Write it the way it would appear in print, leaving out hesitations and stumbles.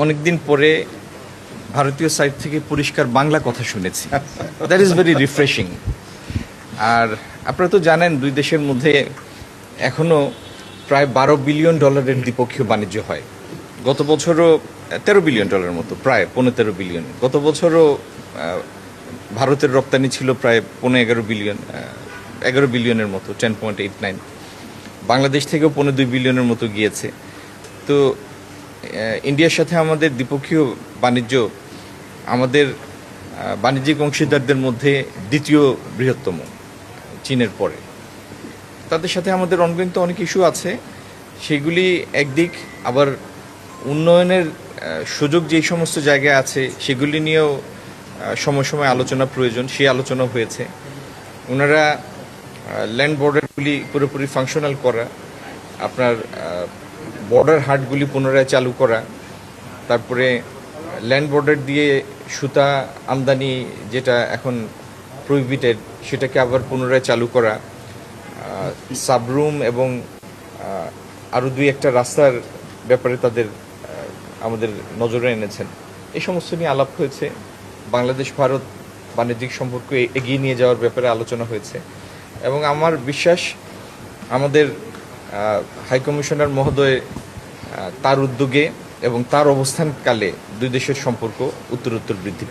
অনেকদিন পরে ভারতীয় সাইড থেকে পরিষ্কার বাংলা কথা শুনেছি। That is very refreshing. আর আপনারা তো জানেন দুই দেশের মধ্যে এখনও প্রায় $12 বিলিয়ন দ্বিপক্ষীয় বাণিজ্য হয়। গত বছরও $13 বিলিয়ন মতো, প্রায় 15-13 বিলিয়ন। গত বছরও ভারতের রপ্তানি ছিল প্রায় 11 বিলিয়নের মতো, 10.89। বাংলাদেশ থেকেও 2 বিলিয়নের মতো গিয়েছে। তো ইন্ডিয়ার সাথে আমাদের দ্বিপক্ষীয় বাণিজ্য আমাদের বাণিজ্যিক অংশীদারদের মধ্যে দ্বিতীয় বৃহত্তম, চীনের পরে। তাদের সাথে আমাদের অনগোয়িং তো অনেক ইস্যু আছে, সেগুলি একদিক, আবার উন্নয়নের সুযোগ যেই সমস্ত জায়গায় আছে সেগুলি নিয়েও সময় সময় আলোচনা প্রয়োজন। সেই আলোচনা হয়েছে। ওনারা ল্যান্ড বর্ডারগুলি পুরোপুরি ফাংশনাল করা, আপনার বর্ডার হাটগুলি পুনরায় চালু করা, তারপরে ল্যান্ড বর্ডার দিয়ে সুতা আমদানি যেটা এখন প্রহিবিটেড সেটাকে আবার পুনরায় চালু করা, সাবরুম এবং আরও 2-1টা রাস্তার ব্যাপারে তাদের আমাদের নজরে এনেছেন। এই সমস্ত নিয়ে আলাপ হয়েছে। বাংলাদেশ ভারত বাণিজ্যিক সম্পর্ক এগিয়ে নিয়ে যাওয়ার ব্যাপারে আলোচনা হয়েছে এবং আমার বিশ্বাস আমাদের হাইকমিশনার মহোদয় তার উদ্যোগে এবং তার অবস্থানকালে দুই দেশের সম্পর্ক উত্তরোত্তর বৃদ্ধি পাবে।